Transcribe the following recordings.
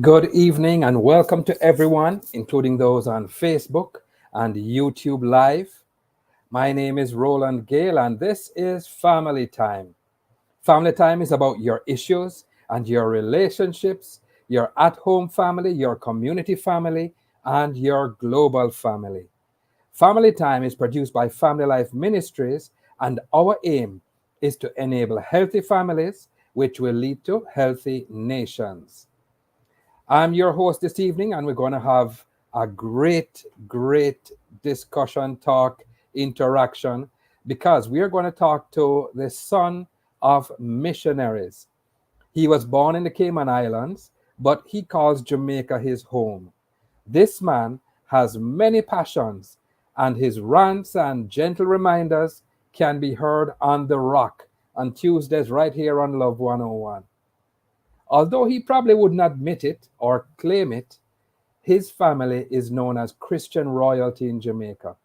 Good evening and welcome to everyone, including those on Facebook and YouTube Live. My name is Roland Gale and this is Family Time. Family Time is about your issues and your relationships, your at-home family, your community family, and your global family. Family Time is produced by Family Life Ministries, and our aim is to enable healthy families, which will lead to healthy nations. I'm your host this evening, and we're going to have a great discussion, talk, interaction, because we are going to talk to the son of missionaries. He was born in the Cayman Islands, but he calls Jamaica his home. This man has many passions, and his rants and gentle reminders can be heard on The Rock on Tuesdays right here on Love 101. Although he probably wouldn't admit it or claim it, his family is known as Christian royalty in Jamaica.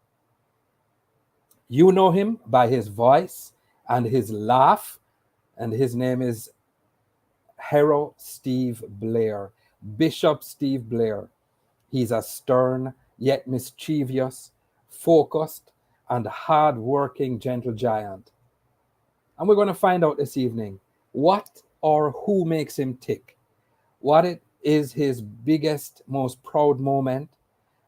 You know him by his voice and his laugh, and his name is Herro Steve Blair, Bishop Steve Blair. He's a stern yet mischievous, focused, and hard-working gentle giant. And we're going to find out this evening what or who makes him tick, what it is his biggest, most proud moment,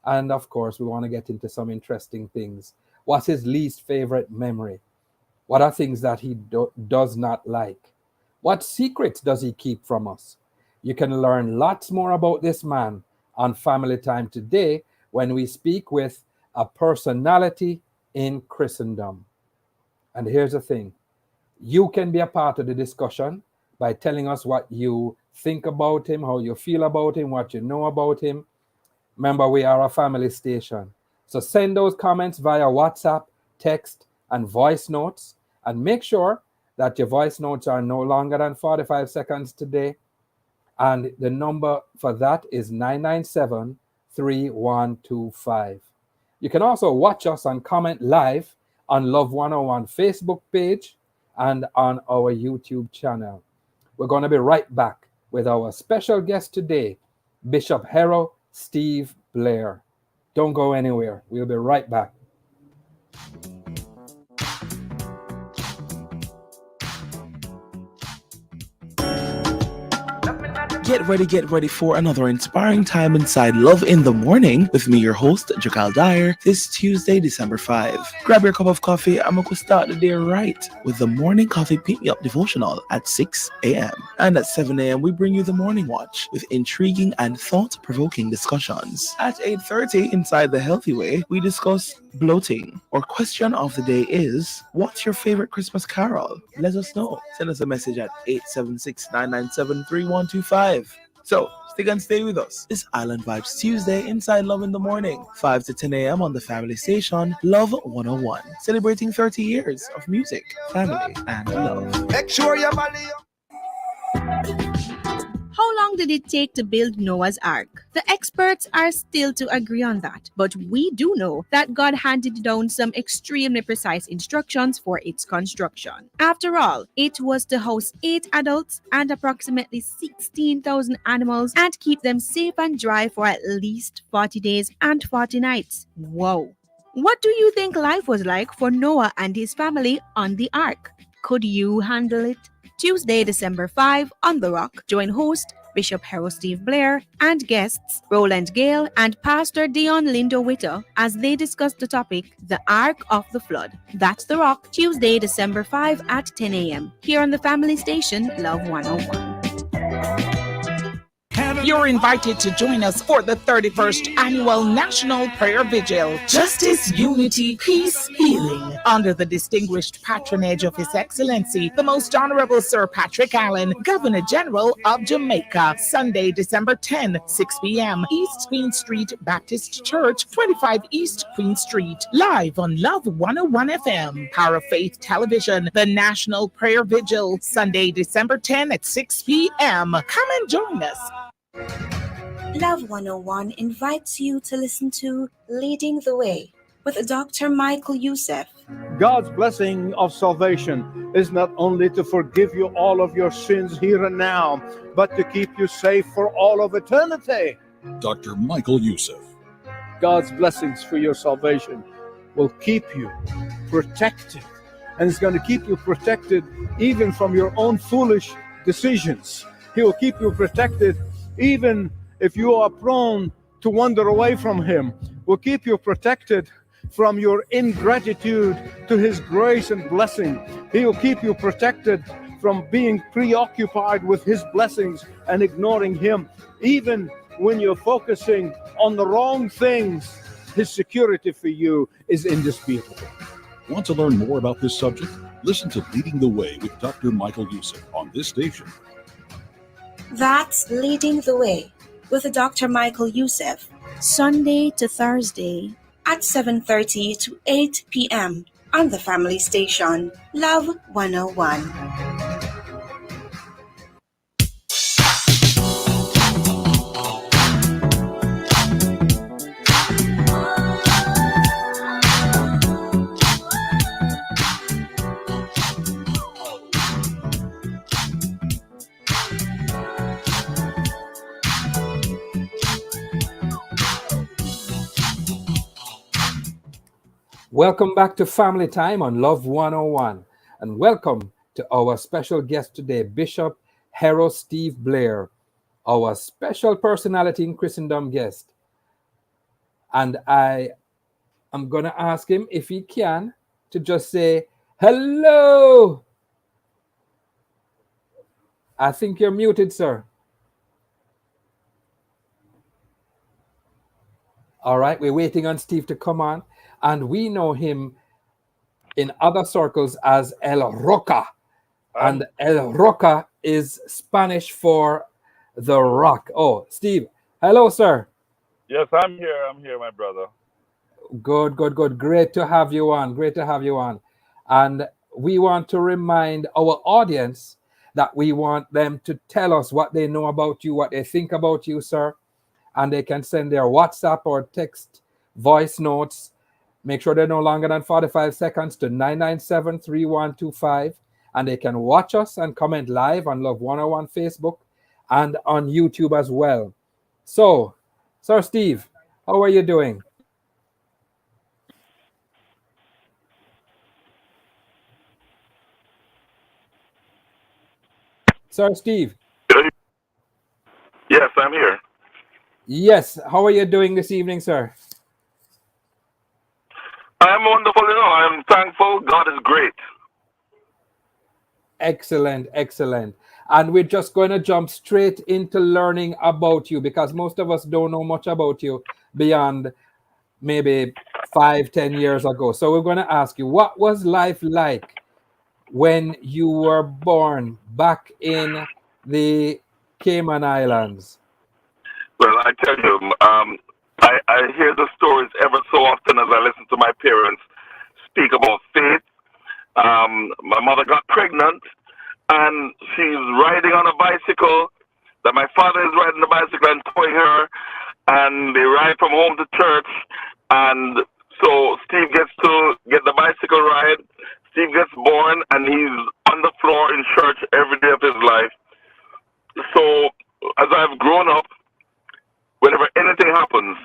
and of course, we want to get into some interesting things. What's his least favorite memory? What are things that he does not like? What secrets does he keep from us? You can learn lots more about this man on Family Time today when we speak with a personality in Christendom. And here's the thing. You can be a part of the discussion by telling us what you think about him, how you feel about him, what you know about him. Remember, we are a family station. So send those comments via WhatsApp, text, and voice notes. And make sure that your voice notes are no longer than 45 seconds today. And the number for that is 997-3125. You can also watch us and comment live on Love 101 Facebook page and on our YouTube channel. We're going to be right back with our special guest today, Bishop Herro Steve Blair. Don't go anywhere. We'll be right back. Get ready for another inspiring time inside Love in the Morning with me, your host, Jakal Dyer, this Tuesday, December 5. Grab your cup of coffee. I'm going to start the day right with the Morning Coffee Pick Me Up devotional at 6 a.m. And at 7 a.m., we bring you the Morning Watch with intriguing and thought-provoking discussions. At 8:30, inside The Healthy Way, we discuss bloating. Our question of the day is, what's your favorite Christmas carol? Let us know. Send us a message at 876-997-3125. So, stick and stay with us. This Island Vibes Tuesday inside Love in the Morning, 5 to 10 a.m. on the family station, Love 101. Celebrating 30 years of music, family, and love. Make sure your money. How long did it take to build Noah's Ark? The experts are still to agree on that, but we do know that God handed down some extremely precise instructions for its construction. After all, it was to house 8 adults and approximately 16,000 animals and keep them safe and dry for at least 40 days and 40 nights. Whoa! What do you think life was like for Noah and his family on the ark? Could you handle it? Tuesday, December 5 on The Rock, join host Bishop Herro Steve Blair and guests Roland Gale and Pastor Dion Lindo Witter as they discuss the topic, The Ark of the Flood. That's The Rock, Tuesday, December 5 at 10 a.m. here on the family station, Love 101. You're invited to join us for the 31st Annual National Prayer Vigil, Justice, Unity, Peace, Healing, under the distinguished patronage of His Excellency, the Most Honorable Sir Patrick Allen, Governor General of Jamaica, Sunday, December 10, 6 p.m., East Queen Street Baptist Church, 25 East Queen Street, live on Love 101 FM, Power of Faith Television, the National Prayer Vigil, Sunday, December 10 at 6 p.m. Come and join us. Love 101 invites you to listen to Leading the Way with Dr. Michael Youssef. God's blessing of salvation is not only to forgive you all of your sins here and now, but to keep you safe for all of eternity. Dr. Michael Youssef. God's blessings for your salvation will keep you protected. And it's going to keep you protected even from your own foolish decisions. He will keep you protected even if you are prone to wander away from Him. Will keep you protected from your ingratitude to His grace and blessing. He will keep you protected from being preoccupied with His blessings and ignoring Him. Even when you're focusing on the wrong things, His security for you is indisputable. Want to learn more about this subject? Listen to Leading the Way with Dr. Michael Youssef on this station. That's Leading the Way with Dr. Michael Youssef, Sunday to Thursday at 7:30 to 8 p.m. on the Family Station, Love 101. Welcome back to Family Time on Love 101, and welcome to our special guest today, Bishop Herro Steve Blair, our special personality in Christendom guest. And I am going to ask him if he can to just say, hello. I think you're muted, sir. All right, we're waiting on Steve to come on. And we know him in other circles as El Roca. And El Roca is Spanish for the rock. Oh, Steve. Hello, sir. Yes, I'm here, my brother. Good. Great to have you on. And we want to remind our audience that we want them to tell us what they know about you, what they think about you, sir. And they can send their WhatsApp or text voice notes. Make sure they're no longer than 45 seconds to 997-3125. And they can watch us and comment live on Love 101 Facebook and on YouTube as well. So, Sir Steve, how are you doing? Sir Steve. Yes, I'm here. Yes, how are you doing this evening, sir? I'm wonderful, I'm thankful. God is great. Excellent. And we're just going to jump straight into learning about you, because most of us don't know much about you beyond maybe 5-10 years ago. So we're going to ask you, what was life like when you were born back in the Cayman Islands? Well, I tell you, I hear the stories ever so often as I listen to my parents speak about faith. My mother got pregnant, and she's riding on a bicycle, that my father is riding the bicycle and towing her, and they ride from home to church. And so Steve gets to get the bicycle ride. Steve gets born, and he's on the floor in church every day of his life. So as I've grown up, whenever anything happens,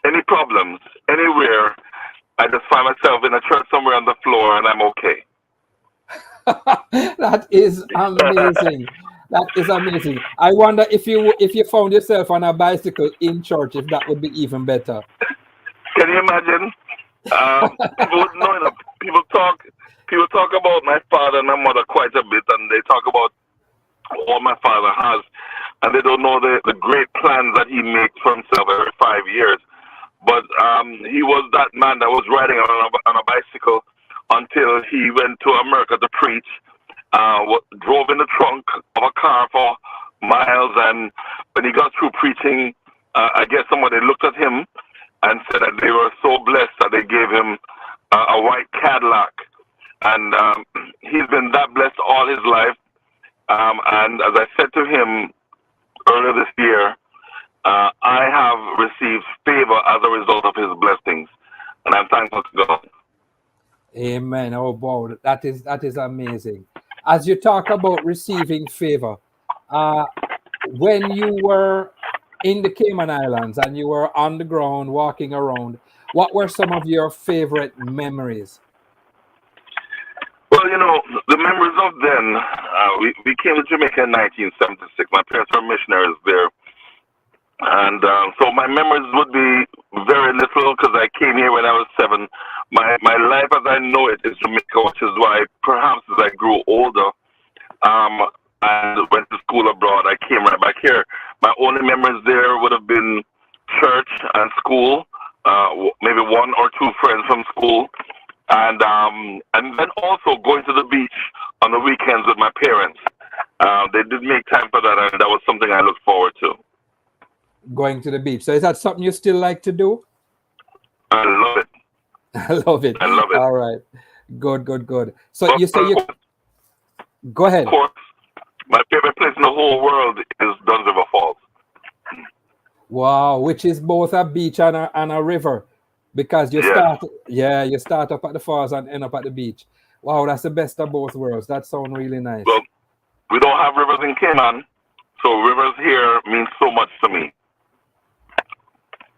any problems, anywhere, I just find myself in a church somewhere on the floor, and I'm okay. That is amazing. That is amazing. I wonder if you found yourself on a bicycle in church, if that would be even better. Can you imagine? People would know that people talk about my father and my mother quite a bit, and they talk about all my father has, and they don't know the great plans that he makes for himself every 5 years. But he was that man that was riding on a bicycle until he went to America to preach, drove in the trunk of a car for miles, and when he got through preaching, I guess somebody looked at him and said that they were so blessed that they gave him a white Cadillac. And he's been that blessed all his life. And as I said to him earlier this year, I have received favor as a result of his blessings, and I'm thankful to God. Amen. Oh, wow, that is amazing. as you talk about receiving favor, when you were in the Cayman Islands and you were on the ground walking around, what were some of your favorite memories? Well, the memories of then, we came to Jamaica in 1976. My parents were missionaries there. And so my memories would be very little because I came here when I was 7. My life as I know it is Jamaica, which is why perhaps as I grew older and went to school abroad, I came right back here. My only memories there would have been church and school, maybe 1 or 2 friends from school, and then also going to the beach on the weekends with my parents. They did make time for that, and that was something I looked forward to. Going to the beach. So is that something you still like to do? I love it. I love it. I love it. All right. Good. So you say you... Go ahead. Of course, my favorite place in the whole world is Duns River Falls. Wow, which is both a beach and a river. Because you start up at the falls and end up at the beach. Wow, that's the best of both worlds. That sounds really nice. Well, we don't have rivers in Cayman, so rivers here mean so much to me.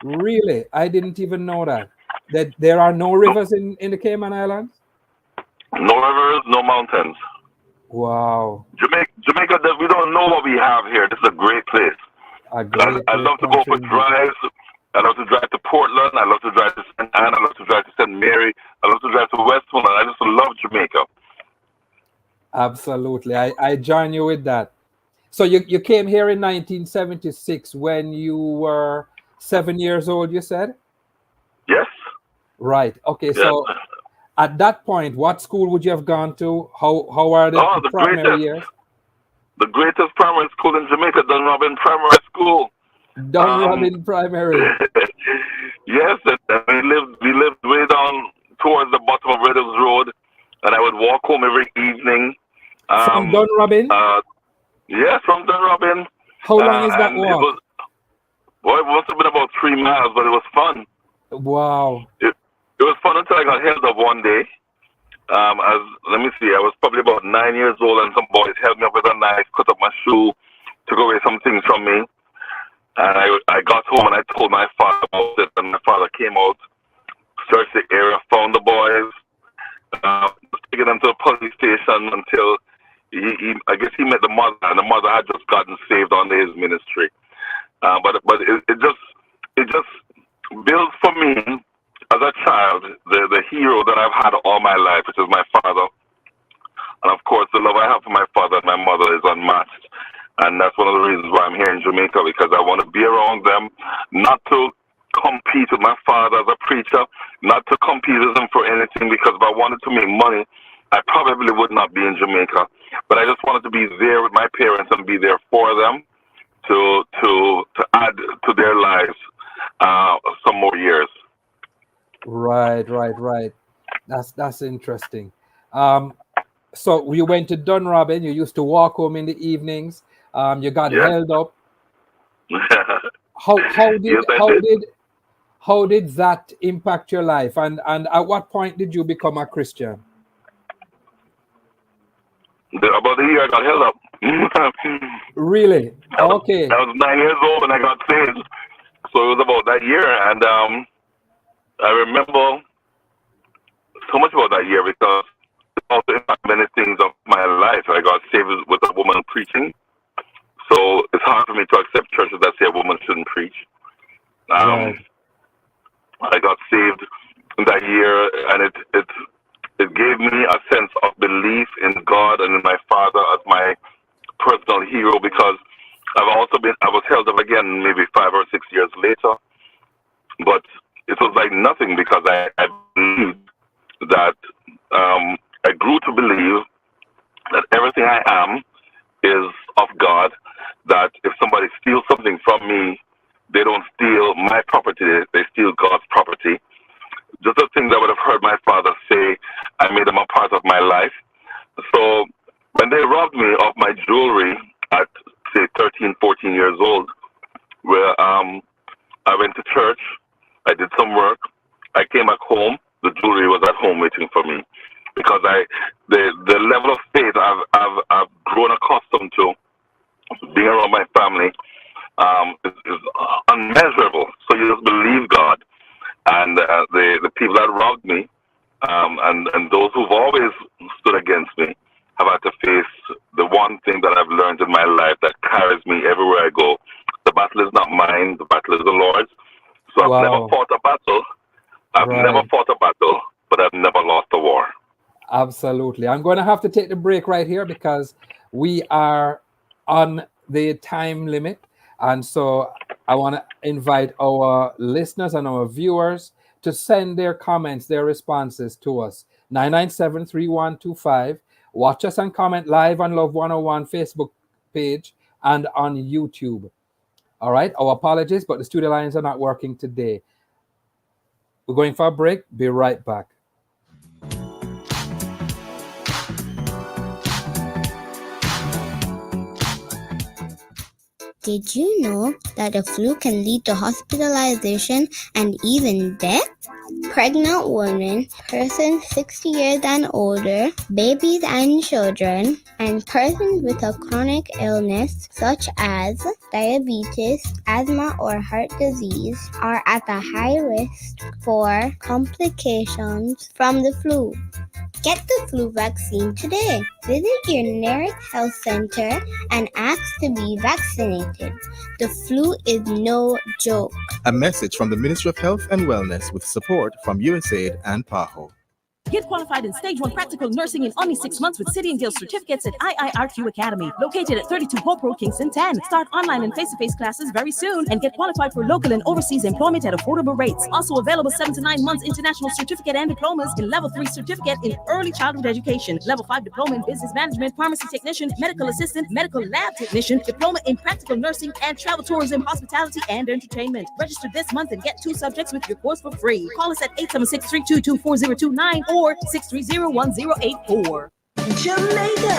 Really? I didn't even know that. That there are no rivers in the Cayman Islands? No rivers, no mountains. Wow. Jamaica, we don't know what we have here. This is a great place. I love to go for drives. I love to drive to Portland. I love to drive to St. Anne. I love to drive to St. Mary. I love to drive to Westmoreland. I just love Jamaica. Absolutely. I join you with that. So you came here in 1976 when you were 7 years old, you said? Yes. Right. Okay. Yes. So at that point, what school would you have gone to? How are the primary years? The greatest primary school in Jamaica, Dunrobin Primary School. Dunrobin Primary. Yes, we lived way down towards the bottom of Reynolds Road, and I would walk home every evening. From Dunrobin? Yes, from Dunrobin. How long is that walk? It must have been about 3 miles, but it was fun. Wow. It was fun until I got held up one day. Let me see, I was probably about 9 years old, and some boys held me up with a knife, cut up my shoe, took away some things from me. And I got home and I told my father about it, and my father came out, searched the area, found the boys, taking them to the police station until I guess he met the mother, and the mother had just gotten saved under his ministry. But it just builds for me as a child the hero that I've had all my life, which is my father. And of course, the love I have for my father and my mother is unmatched. And that's one of the reasons why I'm here in Jamaica, because I want to be around them, not to compete with my father as a preacher, not to compete with him for anything, because if I wanted to make money, I probably would not be in Jamaica. But I just wanted to be there with my parents and be there for them to add to their lives some more years. Right. That's interesting. So you went to Dunrobin. You used to walk home in the evenings. You got held up. How did that impact your life? And at what point did you become a Christian? About a year I got held up. Really? Okay. I was 9 years old when I got saved. So it was about that year. And I remember so much about that year because it also impacted many things of my life. I got saved with a woman preaching. So it's hard for me to accept churches that say a woman shouldn't preach. Right. I got saved that year, and it gave me a sense of belief in God and in my father as my personal hero, because I was held up again maybe 5 or 6 years later, but it was like nothing, because I believed that I grew to believe that everything I am is of God, that if somebody steals something from me, they don't steal my property, they steal God's property. Just the things I would have heard my father say, I made them a part of my life. So when they robbed me of my jewelry at, say, 13, 14 years old, where I went to church, I did some work, I came back home, the jewelry was at home waiting for me. Because the level of faith I've And those who've always stood against me have had to face the one thing that I've learned in my life that carries me everywhere I go. The battle is not mine, the battle is the Lord's. So I've never fought a battle. I've never fought a battle, but I've never lost a war. Absolutely. I'm going to have to take the break right here because we are on the time limit. And so I want to invite our listeners and our viewers to send their comments, their responses to us. 997-3125. Watch us and comment live on Love 101 Facebook page and on YouTube. All right. Our apologies, but the studio lines are not working today. We're going for a break. Be right back. Did you know that the flu can lead to hospitalization and even death? Pregnant women, persons 60 years and older, babies and children, and persons with a chronic illness such as diabetes, asthma, or heart disease are at a high risk for complications from the flu. Get the flu vaccine today. Visit your nearest health center and ask to be vaccinated. The flu is no joke. A message from the Ministry of Health and Wellness with support from USAID and PAHO. Get qualified in Stage 1 Practical Nursing in only 6 months with City and Guild certificates at IIRQ Academy, located at 32 Hope Road, Kingston 10. Start online and face-to-face classes very soon and get qualified for local and overseas employment at affordable rates. Also available 7 to 9 months international certificate and diplomas in Level 3 certificate in early childhood education, Level 5 diploma in business management, pharmacy technician, medical assistant, medical lab technician, diploma in practical nursing, and travel tourism, hospitality, and entertainment. Register this month and get 2 subjects with your course for free. Call us at 876-322-4029 or 630-1084. Jamaica!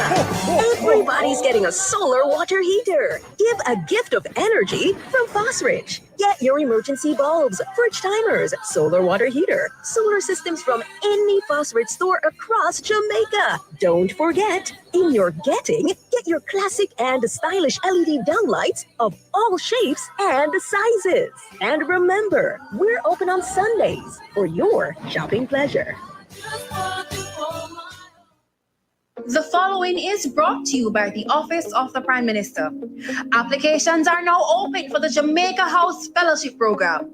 Everybody's getting a solar water heater. Give a gift of energy from Fosrich. Get your emergency bulbs, fridge timers, solar water heater, solar systems from any Fosrich store across Jamaica. Don't forget, in your getting, get your classic and stylish LED downlights of all shapes and sizes. And remember, we're open on Sundays for your shopping pleasure. The following is brought to you by the Office of the Prime Minister. Applications are now open for the Jamaica House Fellowship Program.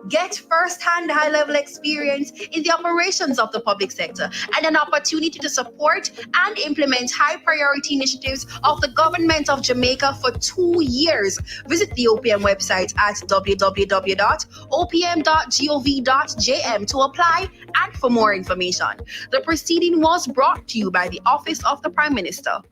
Get first-hand high-level experience in the operations of the public sector and an opportunity to support and implement high-priority initiatives of the government of Jamaica for 2 years. Visit the OPM website at www.opm.gov.jm to apply and for more information. The proceeding was brought to you by the Office of the Prime Minister.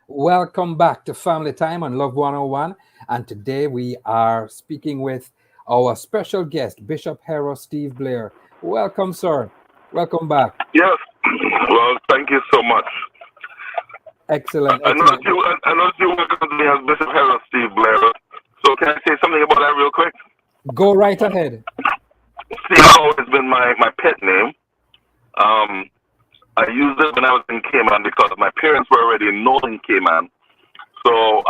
Welcome back to Family Time on Love 101. And today we are speaking with our special guest, Bishop Herro Steve Blair. Welcome, sir. Welcome back. Yes. Well, thank you so much. Excellent. I know you welcome to me as Bishop Herro Steve Blair. So can I say something about that real quick? Go right ahead. Steve has always been my pet name. I used it when I was in Cayman because my parents were already known in Cayman. So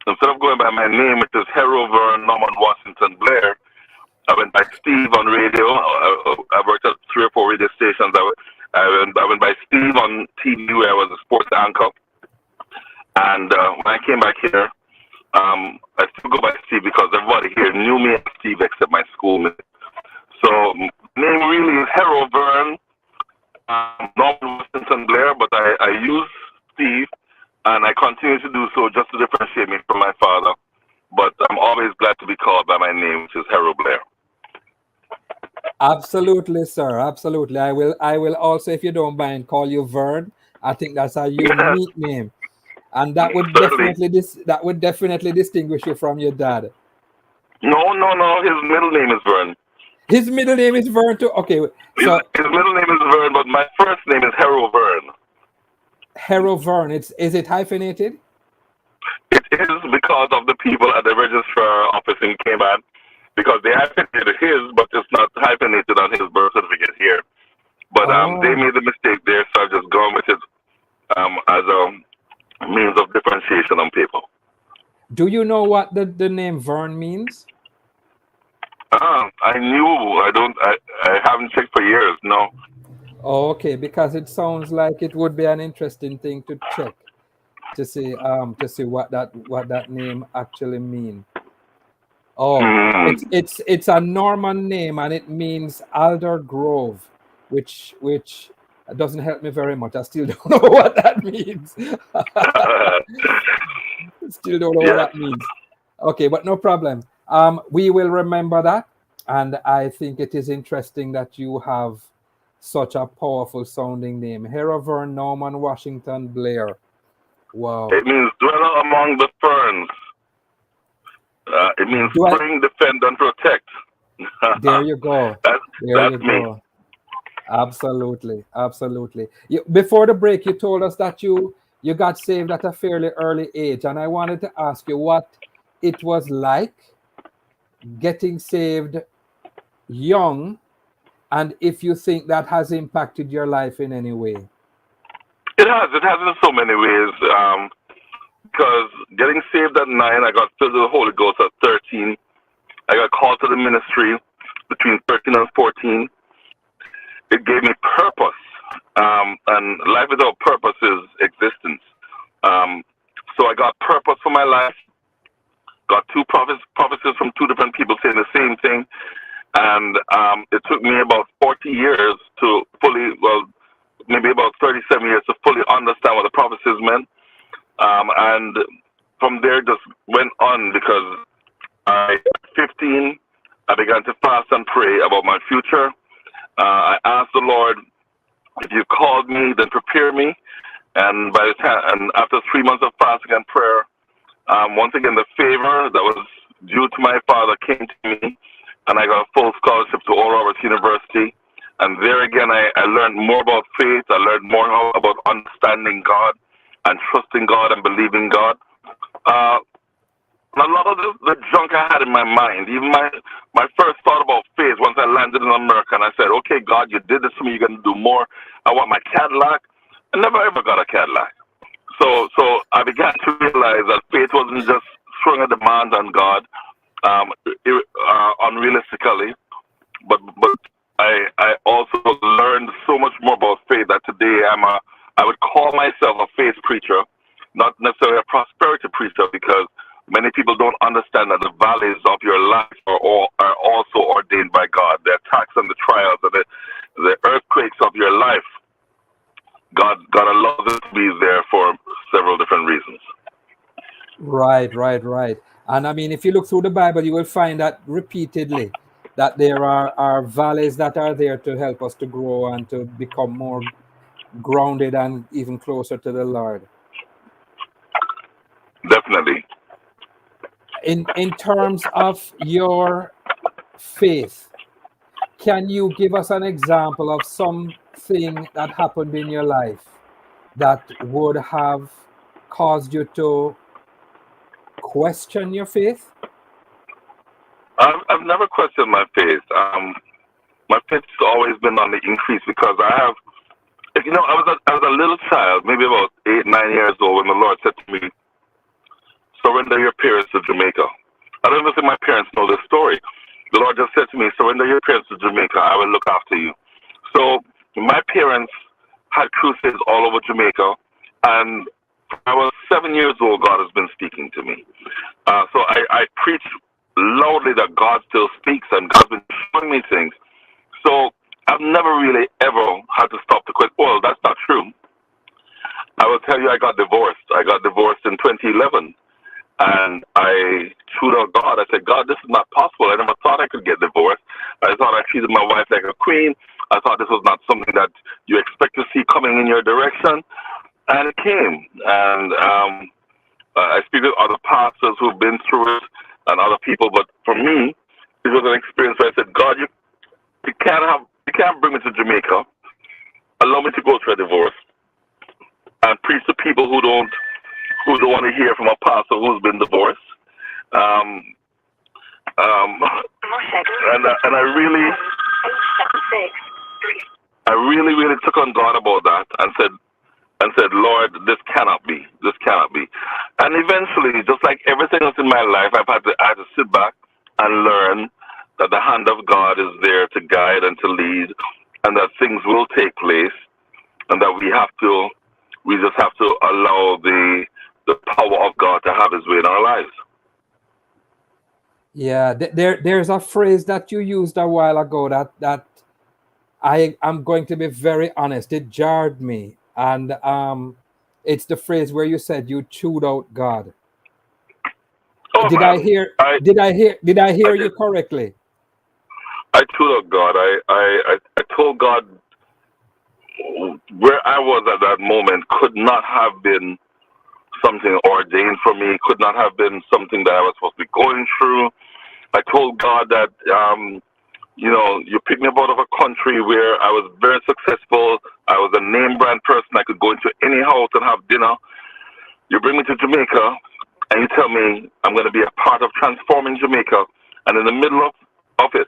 instead of going by my name, which is Herro Vern Norman Washington Blair, I went by Steve on radio. I worked at 3 or 4 radio stations. I went by Steve on TV where I was a sports anchor. And when I came back here, I still go by Steve because everybody here knew me as Steve except my schoolmates. So name really is Herro Vern Norman Washington Blair, but I use Steve, and I continue to do so just to differentiate me from my father. But I'm always glad to be called by my name, which is Herro Blair. Absolutely, sir. Absolutely. I will also, if you don't mind, call you Vern. I think that's a unique name, and that would definitely distinguish you from your dad. No. His middle name is Vern. His middle name is Vern too. Okay, so his middle name is Vern, but my first name is Herro Vern. Herro Vern. Is it hyphenated? It is because of the people at the registrar office in Cayman, because they hyphenated his, but it's not hyphenated on his birth certificate here. But they made the mistake there, so I've just gone with it as a means of differentiation on people. Do you know what the name Vern means? I knew. I haven't checked for years. No. Oh, okay, because it sounds like it would be an interesting thing to check to see what that name actually means. Oh, it's a Norman name and it means Alder Grove, which doesn't help me very much. I still don't know what that means. Still don't know what that means. Okay, but no problem. We will remember that, and I think it is interesting that you have such a powerful sounding name. Herro, Vern, Norman, Washington, Blair. Wow. It means dweller among the ferns. It means spring, defend, and protect. There you go. That's me. Absolutely. Before the break, you told us that you got saved at a fairly early age, and I wanted to ask you what it was like getting saved young, and if you think that has impacted your life in any way. It has in so many ways. Because getting saved at 9, I got filled with the Holy Ghost at 13. I got called to the ministry between 13 and 14. It gave me purpose. And life without purpose is existence. So I got purpose for my life. Got 2 prophecies from 2 different people saying the same thing. And it took me about 40 years to maybe about 37 years to fully understand what the prophecies meant. And from there just went on because at 15, I began to fast and pray about my future. I asked the Lord, if you called me, then prepare me. And by the time, and after 3 months of fasting and prayer, once again, the favor that was due to my father came to me, and I got a full scholarship to Oral Roberts University. And there again, I learned more about faith. I learned more about understanding God and trusting God and believing God. A lot of the junk I had in my mind, even my first thought about faith once I landed in America, and I said, okay, God, you did this for me, you're going to do more. I want my Cadillac. I never ever got a Cadillac. So I began to realize that faith wasn't just throwing a demand on God unrealistically, but I also learned so much more about faith that today I would call myself a faith preacher, not necessarily a prosperity preacher, because many people don't understand that the valleys of your life are also ordained by God. The attacks and the trials and the earthquakes of your life, God allows it to be there for several different reasons. Right. And I mean, if you look through the Bible, you will find that repeatedly, that there are valleys that are there to help us to grow and to become more grounded and even closer to the Lord. Definitely. In terms of your faith, can you give us an example of something that happened in your life that would have caused you to question your faith? I've never questioned my faith. My faith has always been on the increase because I was a little child, maybe about 8, 9 years old, when the Lord said to me, surrender your parents to Jamaica. I don't even think my parents know this story. The Lord just said to me, surrender your parents to Jamaica. I will look after you. So my parents had crusades all over Jamaica, and when I was 7 years old, God has been speaking to me. So I preach loudly that God still speaks, and God's been showing me things. So I've never really ever had to stop to question. Well, that's not true. I will tell you, I got divorced. I got divorced in 2011. And I chewed out God. I said, God, this is not possible. I never thought I could get divorced. I thought I treated my wife like a queen. I thought this was not something that you expect to see coming in your direction. And it came. And I speak with other pastors who've been through it and other people. But for me, it was an experience where I said, God, you can't bring me to Jamaica. Allow me to go through a divorce and preach to people who don't want to hear from a pastor who's been divorced. And I really took on God about that and said, Lord, this cannot be. And eventually, just like every everything else in my life, I had to sit back and learn that the hand of God is there to guide and to lead, and that things will take place, and that we just have to allow the power of God to have His way in our lives. Yeah, there's a phrase that you used a while ago that I am going to be very honest. It jarred me, and it's the phrase where you said you chewed out God. Oh, did I hear you correctly? I chewed out God. I told God where I was at that moment could not have been something ordained for me, could not have been something that I was supposed to be going through. I told God that, you picked me up out of a country where I was very successful. I was a name brand person. I could go into any house and have dinner. You bring me to Jamaica and you tell me I'm going to be a part of transforming Jamaica. And in the middle of it,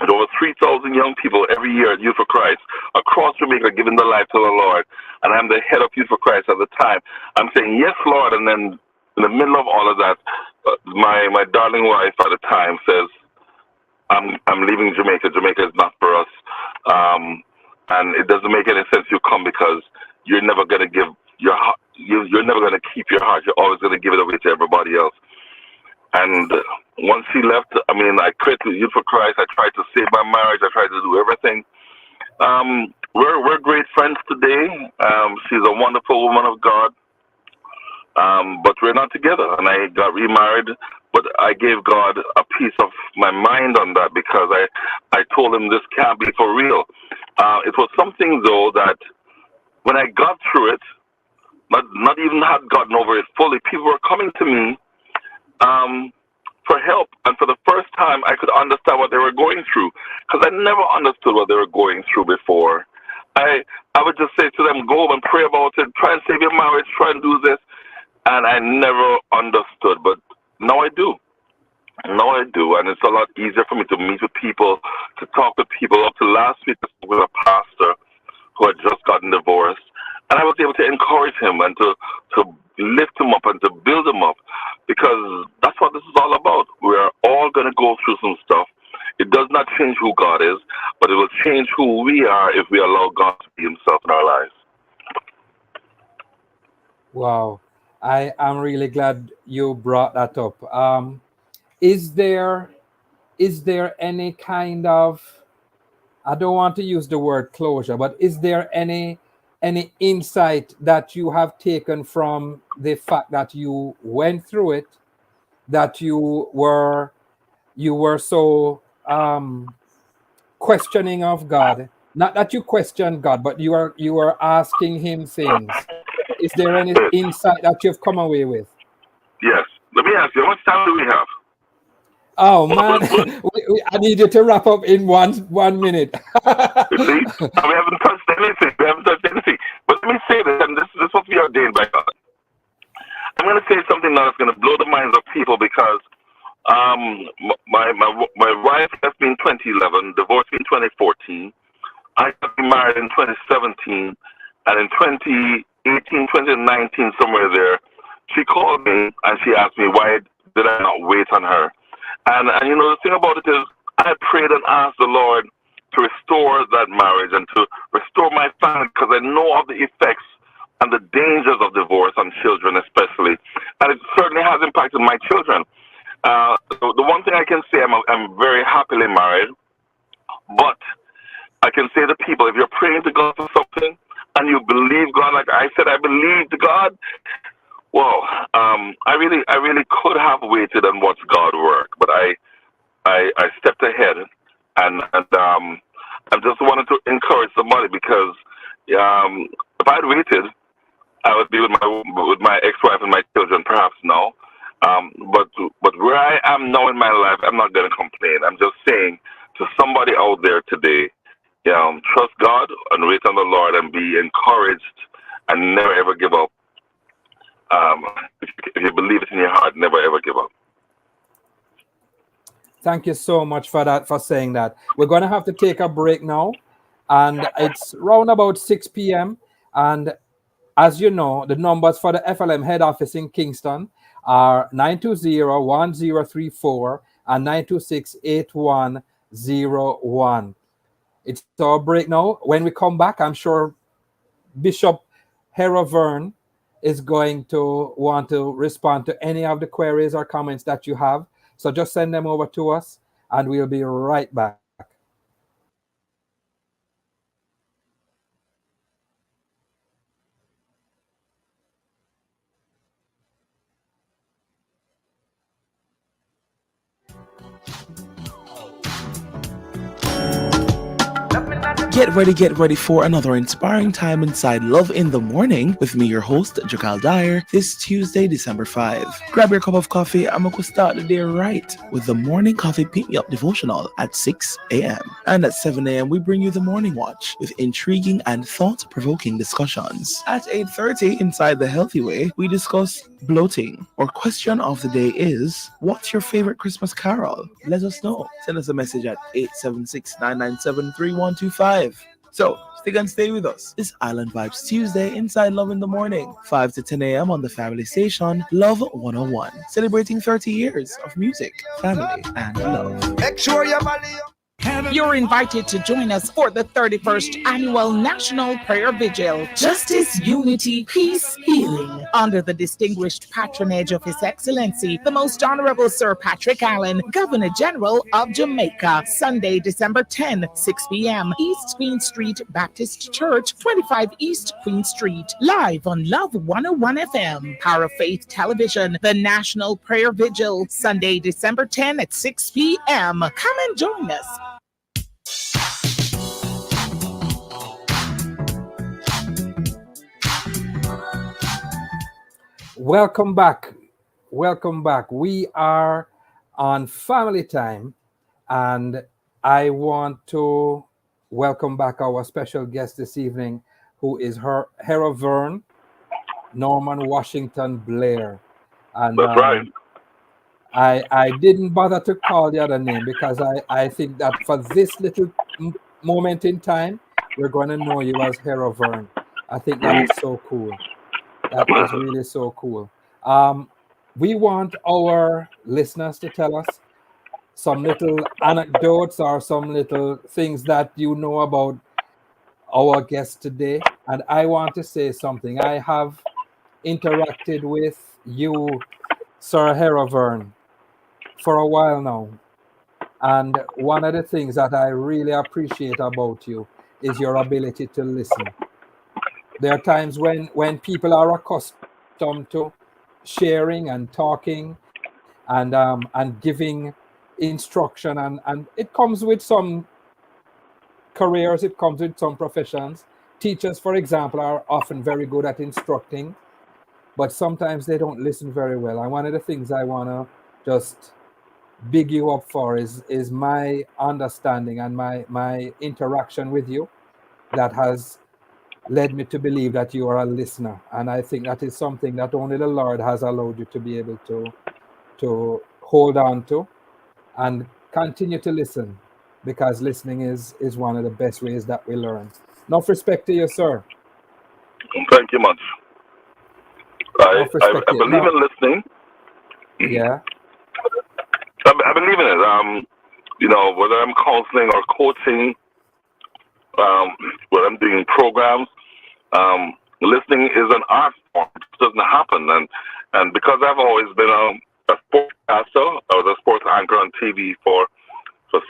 with over 3,000 young people every year at Youth for Christ across Jamaica giving their life to the Lord, and I'm the head of Youth for Christ at the time, I'm saying, yes, Lord, and then in the middle of all of that, my darling wife at the time says, I'm leaving Jamaica. Jamaica is not for us. And it doesn't make any sense you come because you're never going to give your heart, you're never going to keep your heart. You're always going to give it away to everybody else. And once she left, I quit Youth for Christ. I tried to save my marriage. I tried to do everything. We're great friends today. She's a wonderful woman of God. But we're not together. And I got remarried. But I gave God a piece of my mind on that because I told him this can't be for real. It was something, though, that when I got through it, not even had gotten over it fully, people were coming to me for help. And for the first time, I could understand what they were going through because I never understood what they were going through before. I would just say to them, go home and pray about it, try and save your marriage, try and do this. And I never understood, but now I do. Now I do, and it's a lot easier for me to meet with people, to talk with people. Up to last week, I spoke with a pastor who had just gotten divorced, and I was able to encourage him and to lift him up and to build him up, because that's what this is all about. We're all going to go through some stuff. It does not change who God is, but it will change who we are if we allow God to be himself in our lives. Wow. I am really glad you brought that up. Is there any kind of, I don't want to use the word closure, but is there any insight that you have taken from the fact that you went through it, that you were so questioning of God? Not that you questioned God, but you are asking him things. Is there any insight that you've come away with? Yes. Let me ask you, how much time do we have? Oh, man. I need you to wrap up in one minute. You see? We haven't touched anything. But let me say this, and this is what we are ordained by God. I'm going to say something now that's going to blow the minds of people because my wife left me in 2011, divorced me in 2014. I got married in 2017, and in 2018, 2019, somewhere there, she called me and she asked me why did I not wait on her. And the thing about it is I prayed and asked the Lord to restore that marriage and to restore my family because I know of the effects and the dangers of divorce on children especially. And it certainly has impacted my children. The one thing I can say, I'm very happily married, but I can say to people, if you're praying to God for something and you believe God, like I said, I believed God, well, I really could have waited and watched God work, but I stepped ahead, and I just wanted to encourage somebody because if I'd waited, I would be with my ex-wife and my children perhaps now. But where I am now in my life, I'm not going to complain. I'm just saying to somebody out there today, trust God and wait on the Lord and be encouraged and never ever give up. If you believe it in your heart, never ever give up. Thank you so much for saying that. We're going to have to take a break now, and it's round about 6 p.m. And as you know, the numbers for the FLM head office in Kingston are 920-1034 and 926-8101. It's our break now. When we come back, I'm sure Bishop Herro is going to want to respond to any of the queries or comments that you have. So just send them over to us and we'll be right back. Get ready for another inspiring time inside Love in the Morning with me, your host, Jakal Dyer, this Tuesday, December 5. Grab your cup of coffee. I'm going to start the day right with the Morning Coffee Pick Me Up devotional at 6 a.m. And at 7 a.m., we bring you the Morning Watch with intriguing and thought-provoking discussions. At 8:30, inside The Healthy Way, we discuss bloating. Our question of the day is, what's your favorite Christmas carol? Let us know. Send us a message at 876-997-3125. So, stick and stay with us. It's Island Vibes Tuesday inside Love in the Morning, 5 to 10 a.m. on the family station, Love 101. Celebrating 30 years of music, family, and love. Make sure you're You're invited to join us for the 31st Annual National Prayer Vigil, Justice, Unity, Peace, Healing, under the distinguished patronage of His Excellency, the Most Honorable Sir Patrick Allen, Governor General of Jamaica, Sunday, December 10, 6 p.m., East Queen Street Baptist Church, 25 East Queen Street, live on Love 101 FM, Power of Faith Television, the National Prayer Vigil, Sunday, December 10 at 6 p.m. Come and join us. Welcome back. Welcome back. We are on Family Time, and I want to welcome back our special guest this evening, who is Herro Norman Washington Blair. And that's right. I didn't bother to call the other name because I think that for this little moment in time, we're going to know you as Herro I think that is so cool. That is really so cool. We want our listeners to tell us some little anecdotes or some little things that you know about our guest today. And I want to say something. I have interacted with you, Sir Herro for a while now. And one of the things that I really appreciate about you is your ability to listen. There are times when people are accustomed to sharing and talking and giving instruction, and it comes with some careers, it comes with some professions. Teachers, for example, are often very good at instructing, but sometimes they don't listen very well. And one of the things I want to just big you up for is my understanding and my interaction with you that has led me to believe that you are a listener. And I think that is something that only the Lord has allowed you to be able to hold on to and continue to listen, because listening is one of the best ways that we learn. Enough respect to you, sir. Thank you much. I believe in listening. Yeah. I believe in it. Whether I'm counseling or coaching, whether I'm doing programs, listening is an art form. It doesn't happen. And because I've always been a sportscaster, I was a sports anchor on TV for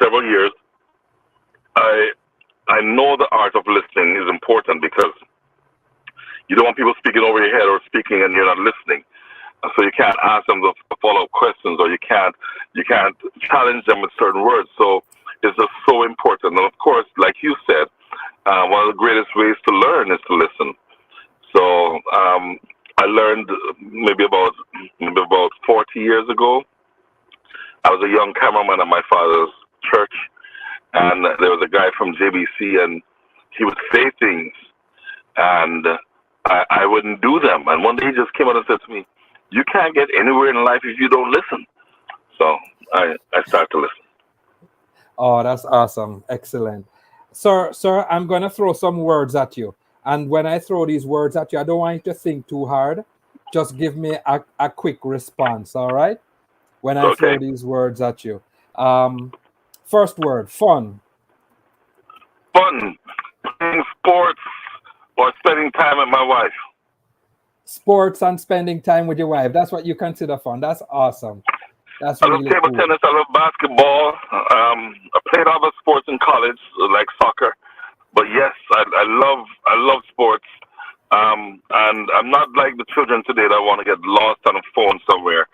several years, I know the art of listening is important, because you don't want people speaking over your head or speaking and you're not listening. So you can't ask them the follow-up questions, or you can't challenge them with certain words. So it's just so important. And of course, like you said, one of the greatest ways to learn is to listen. So I learned maybe about 40 years ago. I was a young cameraman at my father's church, and there was a guy from JBC, and he would say things, and I wouldn't do them. And one day he just came out and said to me, "You can't get anywhere in life if you don't listen." So I started to listen. Oh, that's awesome. Excellent. Sir, I'm going to throw some words at you. And when I throw these words at you, I don't want you to think too hard. just give me a quick response, all right? When I throw these words at you. First word, fun. Fun. Playing sports or spending time with my wife. Sports and spending time with your wife. That's what you consider fun. That's awesome. That's really I love table tennis. I love basketball. I played other sports in college, like soccer. But yes, I love sports. And I'm not like the children today that want to get lost on a phone somewhere.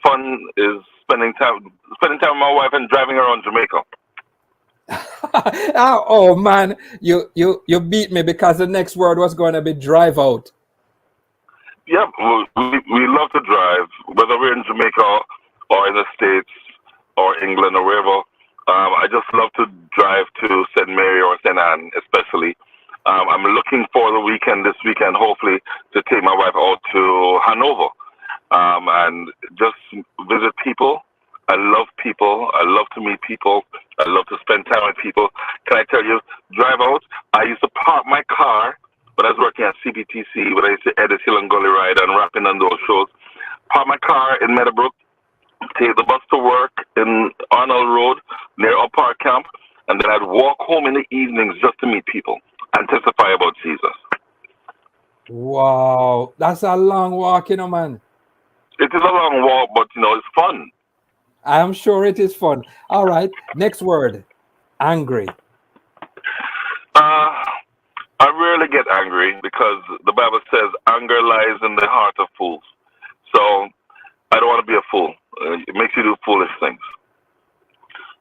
Fun is spending time with my wife and driving around Jamaica. Oh man, you beat me because the next word was going to be drive out. Yep, we love to drive, whether we're in Jamaica or in the States or England or wherever. I just love to drive to St. Mary or St. Anne, especially. I'm looking for the weekend, this weekend, hopefully, to take my wife out to Hanover and just visit people. I love people. I love to meet people. I love to spend time with people. Can I tell you, drive out, I used to park my car when I was working at CBTC, when I used to edit Hill and Gully Ride and rapping on those shows. Park my car in Meadowbrook, take the bus to work in Arnold Road near Up Park Camp, and then I'd walk home in the evenings just to meet people and testify about Jesus. Wow, that's a long walk, man. It is a long walk, but, it's fun. I am sure it is fun. All right, next word, angry. I rarely get angry because the Bible says anger lies in the heart of fools. So I don't want to be a fool. It makes you do foolish things.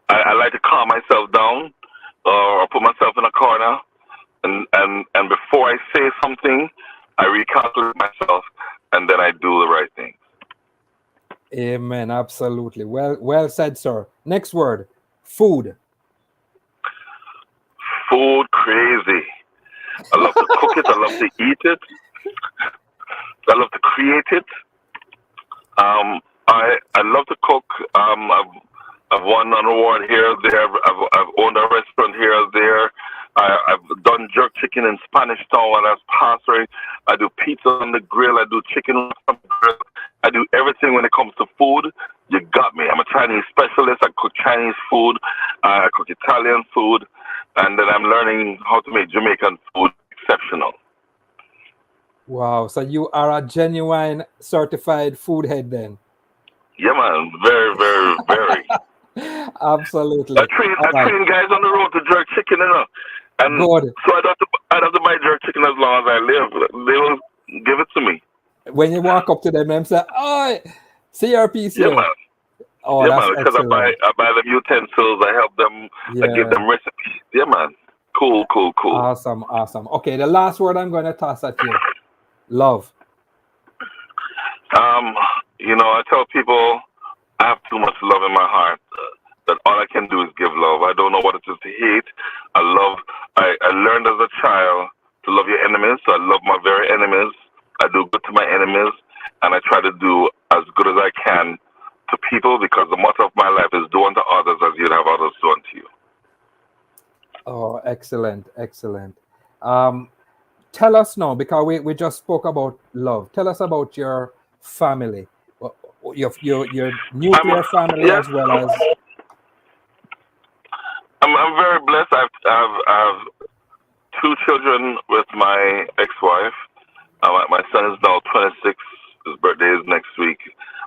I like to calm myself down or put myself in a corner, and before I say something, I recalculate myself, and then I do the right thing. Amen. Absolutely. Well said, sir. Next word, food. Food, crazy. I love to cook it. I love to eat it. I love to create it. I love to cook. I've won an award here or there. I've owned a restaurant here or there. I've done jerk chicken in Spanish Town when I was pastoring. I do pizza on the grill. I do chicken on the grill. I do everything when it comes to food. You got me. I'm a Chinese specialist. I cook Chinese food. I cook Italian food. And then I'm learning how to make Jamaican food exceptional. Wow. So you are a genuine certified food head then? Yeah, man. Very, very, very. Absolutely. I train guys on the road to jerk chicken, And good. So I'd have to buy jerk chicken as long as I live. They will give it to me. When you walk up to them and say, "Oh, CRPC." Yeah, man. Oh, yeah, that's man. Because I buy them utensils. I help them. I give them recipes. Yeah, man. Cool. Awesome. Okay, the last word I'm going to toss at you. Love. I tell people I have too much love in my heart. That all I can do is give love. I don't know what it is to hate. I learned as a child to love your enemies. So I love my very enemies. I do good to my enemies, and I try to do as good as I can to people because the motto of my life is do unto others as you'd have others do unto you. Oh, excellent. Tell us now, because we just spoke about love. Tell us about your family, your nuclear family as well as. I'm very blessed. I've 2 children with my ex-wife. My son is now 26. His birthday is next week.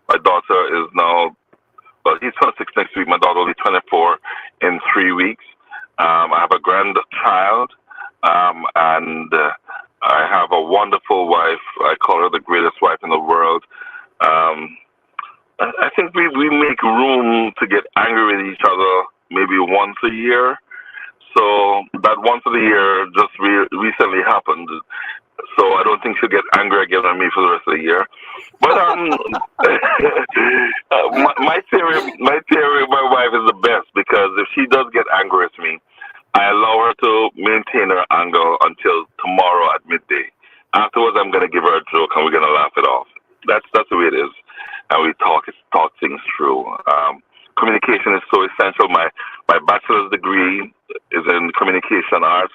My daughter is now, he's 26 next week. My daughter will be 24 in 3 weeks. I have a grandchild, and I have a wonderful wife. I call her the greatest wife in the world. I think we make room to get angry with each other maybe once a year. So that once a year just recently happened. So I don't think she'll get angry again at me for the rest of the year. But my theory with my wife is the best, because if she does get angry at me, I allow her to maintain her anger until tomorrow at midday. Afterwards, I'm going to give her a joke and we're going to laugh it off. That's the way it is. And we talk things through. Communication is so essential. My bachelor's degree is in communication arts,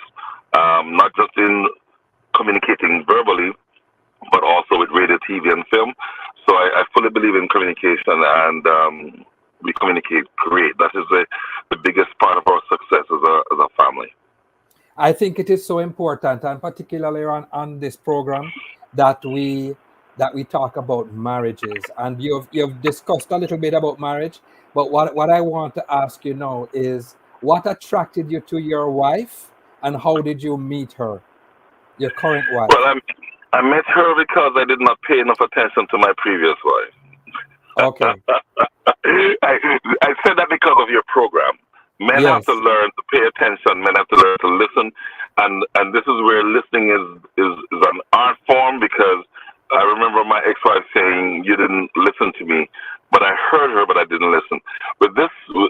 not just in communicating verbally, but also with radio, TV, and film. So I fully believe in communication, and we communicate great. That is the biggest part of our success as a family. I think it is so important, and particularly on this program, that we talk about marriages. And you've discussed a little bit about marriage, but what I want to ask you now is, what attracted you to your wife, and how did you meet her, your current wife? Well, I met her because I did not pay enough attention to my previous wife. Okay. I said that because of your program. Men Yes. have to learn to pay attention. Men have to learn to listen, and this is where listening is an art form. Because I remember my ex-wife saying, "You didn't listen to me," but I heard her, but I didn't listen.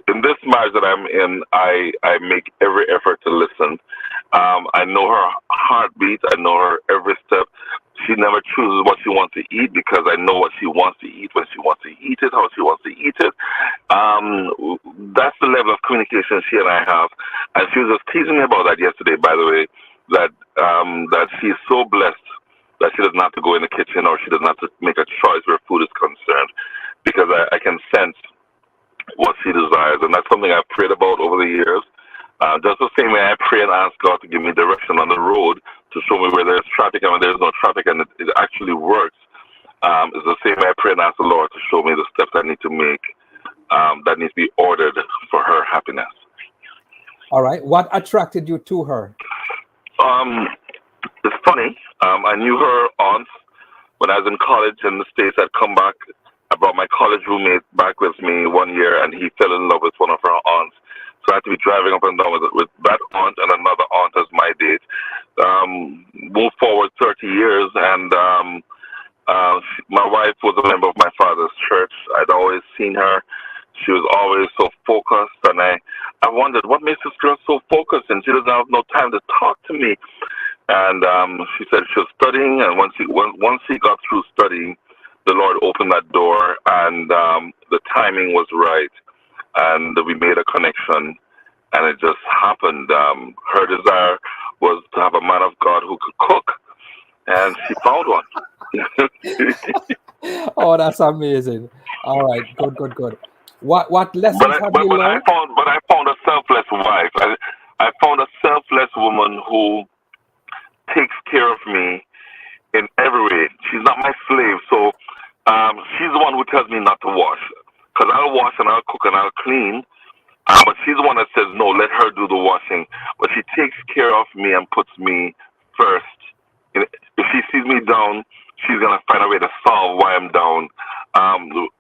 In this marriage that I'm in, I make every effort to listen. I know her heartbeat. I know her every step. She never chooses what she wants to eat because I know what she wants to eat, when she wants to eat it, how she wants to eat it. That's the level of communication she and I have. And she was just teasing me about that yesterday, by the way, that she's so blessed that she doesn't have to go in the kitchen, or she doesn't have to make a choice where food is concerned, because I can sense what she desires. And that's something I've prayed about over the years. Just the same way I pray and ask God to give me direction on the road, to show me where there's traffic and when there's no traffic, and it actually works. It's the same way I pray and ask the Lord to show me the steps I need to make, that needs to be ordered for her happiness. All right. What attracted you to her? It's funny. I knew her aunt when I was in college in the States. I'd come back. I brought my college roommate back with me one year, and he fell in love with one of her aunts. So I had to be driving up and down with that aunt and another aunt as my date. Move forward 30 years, and my wife was a member of my father's church. I'd always seen her. She was always so focused, and I wondered, what makes this girl so focused, and she doesn't have no time to talk to me. And she said she was studying, and once she got through studying, the Lord opened that door, and the timing was right, and we made a connection, and it just happened. Her desire was to have a man of God who could cook, and she found one. Oh, that's amazing. All right, good. What lessons have you learned? I found a selfless wife. I found a selfless woman who takes care of me in every way. She's not my slave, so she's the one who tells me not to wash. Because I'll wash and I'll cook and I'll clean, but she's the one that says, no, let her do the washing. But she takes care of me and puts me first. If she sees me down, she's going to find a way to solve why I'm down,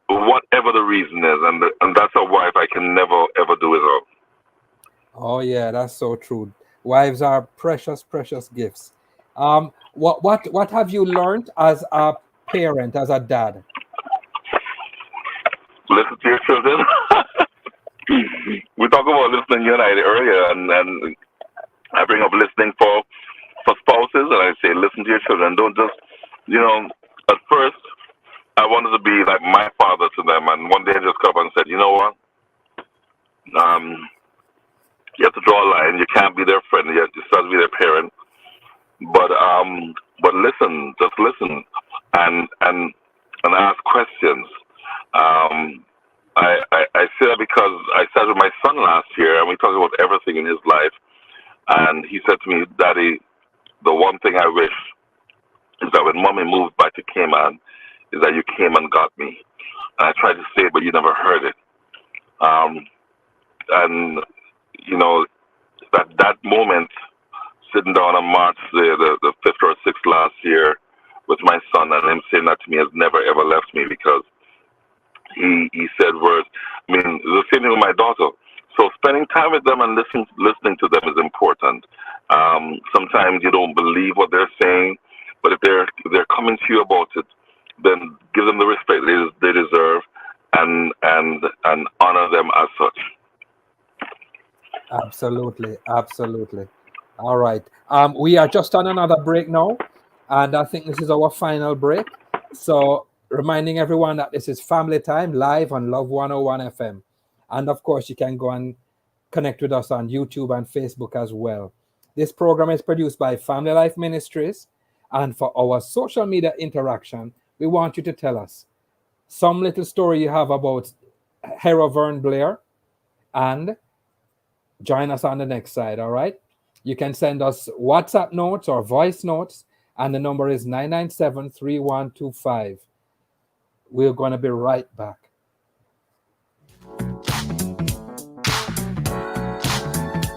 whatever the reason is. And that's a wife I can never, ever do without. Oh, yeah, that's so true. Wives are precious, precious gifts. What have you learned as a parent, as a dad? Listen to your children. We talk about listening, you and I, earlier, and I bring up listening for spouses, and I say, listen to your children. Don't just, at first, I wanted to be like my father to them, and one day I just got up and said, you know what? You have to draw a line. You can't be their friend. You have to be their parent. But listen, just listen, and ask questions. I say that because I sat with my son last year, and we talked about everything in his life. And he said to me, Daddy, the one thing I wish is that when Mommy moved back to Cayman, is that you came and got me. And I tried to say it, but you never heard it. And that moment, sitting down on March the 5th or 6th last year with my son, and him saying that to me, has never ever left me, because he said words. I mean, the same thing with my daughter. So spending time with them and listening to them is important. Sometimes you don't believe what they're saying, but if they're coming to you about it, then give them the respect they deserve, and honor them as such. Absolutely. All right. We are just on another break now, and I think this is our final break. So reminding everyone that this is Family Time live on Love 101 FM. And of course, you can go and connect with us on YouTube and Facebook as well. This program is produced by Family Life Ministries, And for our social media interaction, we want you to tell us some little story you have about Herro Blair, and join us on the next side, all right? You can send us WhatsApp notes or voice notes, and the number is 997-3125. We're going to be right back.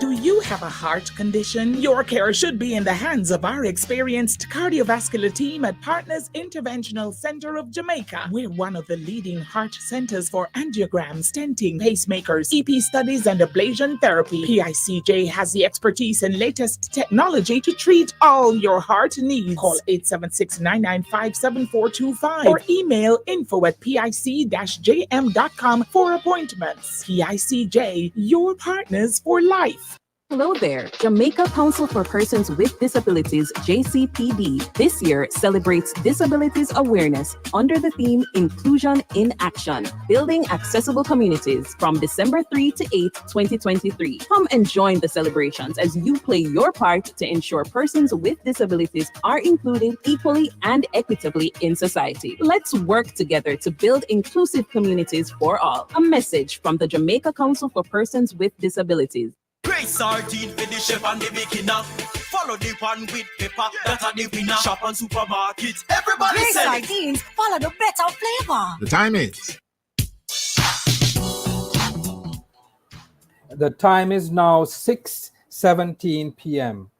Do you have a heart condition? Your care should be in the hands of our experienced cardiovascular team at Partners Interventional Center of Jamaica. We're one of the leading heart centers for angiogram, stenting, pacemakers, EP studies, and ablation therapy. PICJ has the expertise and latest technology to treat all your heart needs. Call 876-995-7425 or email info@pic-jm.com for appointments. PICJ, your partners for life. Hello there. Jamaica Council for Persons with Disabilities, JCPD, this year celebrates Disabilities Awareness under the theme Inclusion in Action, Building Accessible Communities from December 3 to 8, 2023. Come and join the celebrations as you play your part to ensure persons with disabilities are included equally and equitably in society. Let's work together to build inclusive communities for all. A message from the Jamaica Council for Persons with Disabilities. Grace sardine for the chef and the beginner. Follow the one with pepper, that are the winner. Shop on supermarkets, everybody Grace sell it. sardines, follow the better flavor. The time is. The time is now 6:17 p.m.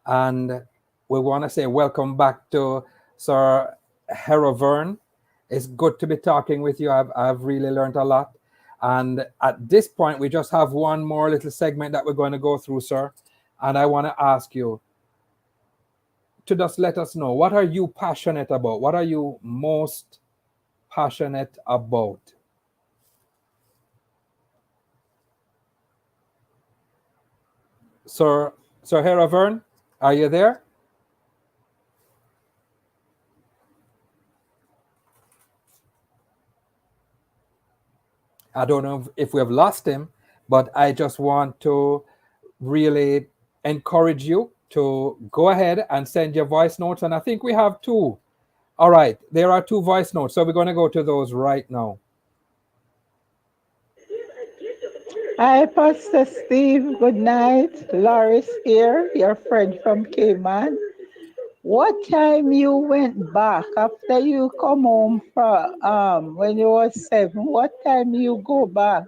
And we want to say welcome back to Sir Herro. It's good to be talking with you. I've really learned a lot. And at this point, we just have one more little segment that we're going to go through, sir. And I want to ask you to just let us know, what are you passionate about? What are you most passionate about? Sir Herro, are you there? I don't know if we have lost him, but I just want to really encourage you to go ahead and send your voice notes. And I think we have two. All right, there are two voice notes. So we're going to go to those right now. Hi, Pastor Steve. Good night. Loris here, your friend from Cayman. What time you went back after you come home from when you were 7? What time you go back?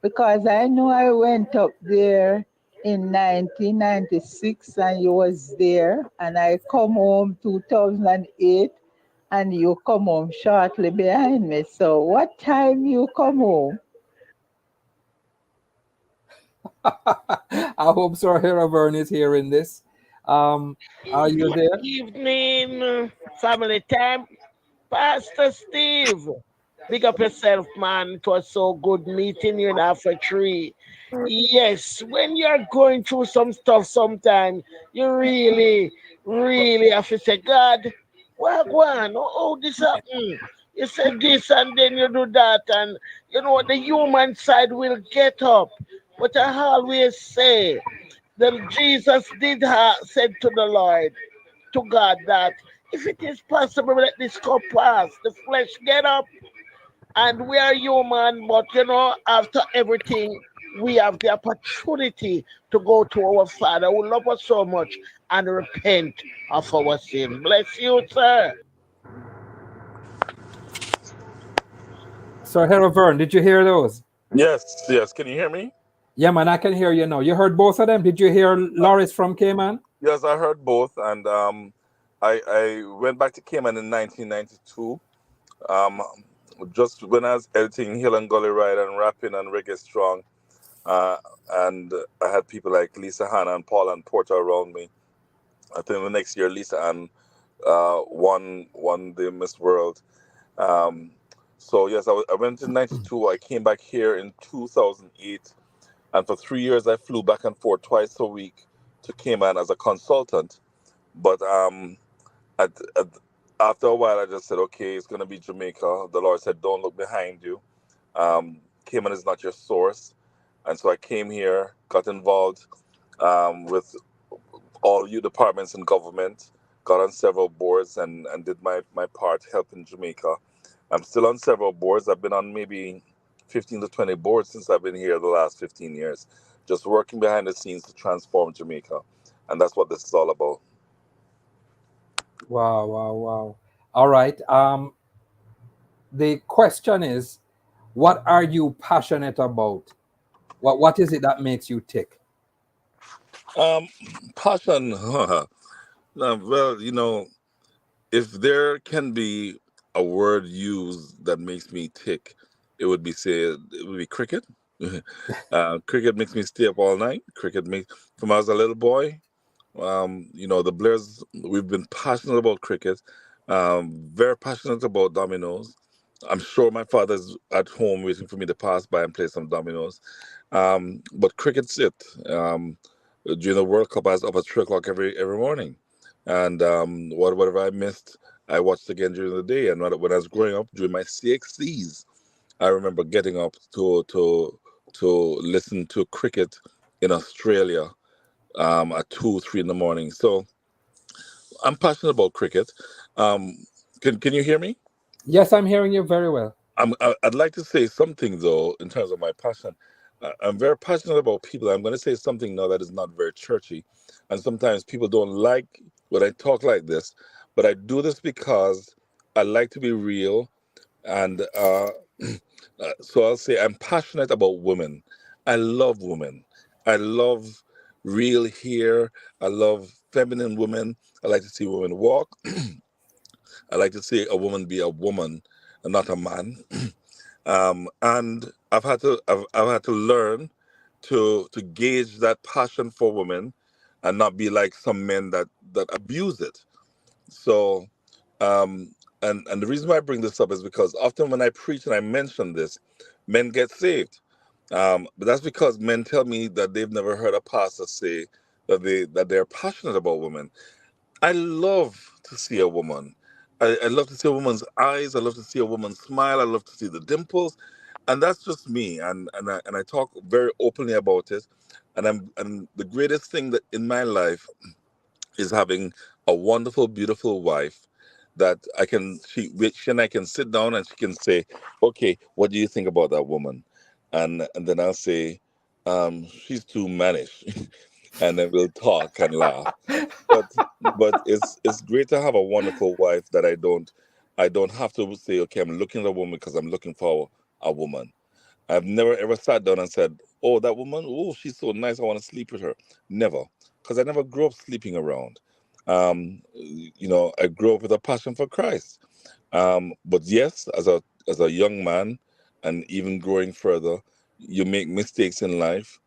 Because I know I went up there in 1996 and you was there, and I come home 2008 and you come home shortly behind me. So what time you come home? I hope Sir Herro is hearing this. Are you there? Good evening, family time. Pastor Steve, big up yourself, man. It was so good meeting you in Alpha 3. Yes, when you're going through some stuff sometime, you really have to say, God, what one? Oh, this happened. You said this and then you do that, and you know the human side will get up. But I always say that Jesus did said to the Lord, to God, that if it is possible, let this cup pass. The flesh get up, and we are human, but you know, after everything, we have the opportunity to go to our Father who loves us so much and repent of our sin. Bless you, sir. Sir Herro, did you hear those? Yes. Can you hear me? Yeah, man, I can hear you now. You heard both of them? Did you hear Loris from Cayman? Yes, I heard both, and I went back to Cayman in 1992. Just when I was editing Hill and Gully Ride and rapping and Reggae Strong, and I had people like Lisa Hanna and Paul and Porter around me. I think the next year Lisa Ann won the Miss World. So yes, I went in 92. I came back here in 2008, and for 3 years I flew back and forth twice a week to Cayman as a consultant. But after a while, I just said, okay, it's going to be Jamaica. The Lord said, don't look behind you. Cayman is not your source. And so I came here, got involved with all you departments in government, got on several boards and did my part helping Jamaica. I'm still on several boards. I've been on maybe 15 to 20 boards since I've been here the last 15 years, just working behind the scenes to transform Jamaica. And that's what this is all about. Wow, wow, wow. All right. The question is, what are you passionate about? What is it that makes you tick? Passion. Well, if there can be a word used that makes me tick, it would be cricket. Cricket makes me stay up all night. Cricket makes from I was a little boy. The Blairs, we've been passionate about cricket, very passionate about dominoes. I'm sure my father's at home waiting for me to pass by and play some dominoes. But cricket's it. During the World Cup, I was up at 3 o'clock every morning, and whatever I missed, I watched again during the day. And when I was growing up, during my CXCs, I remember getting up to listen to cricket in Australia at 2, 3 in the morning. So I'm passionate about cricket. Can you hear me? Yes, I'm hearing you very well. I'd like to say something though in terms of my passion. I'm very passionate about people. I'm going to say something now that is not very churchy, and sometimes people don't like when I talk like this, but I do this because I like to be real, and so I'll say I'm passionate about women. I love women. I love real hair. I love feminine women. I like to see women walk. I like to see a woman be a woman and not a man. And I've had to learn to gauge that passion for women and not be like some men that abuse it. So and the reason why I bring this up is because often when I preach and I mention this, men get saved. But that's because men tell me that they've never heard a pastor say that they're passionate about women. I love to see a woman. I love to see a woman's eyes. I love to see a woman smile. I love to see the dimples, and that's just me. And I talk very openly about it. And the greatest thing that in my life is having a wonderful, beautiful wife that she and I can sit down and she can say, okay, what do you think about that woman? And then I'll say, she's too mannish, and then we'll talk and laugh. But it's great to have a wonderful wife that I don't have to say, okay, I'm looking at a woman because I'm looking for a woman. I've never ever sat down and said, "Oh, that woman, oh, she's so nice. I want to sleep with her." Never, because I never grew up sleeping around. I grew up with a passion for Christ. But yes, as a young man, and even growing further, you make mistakes in life.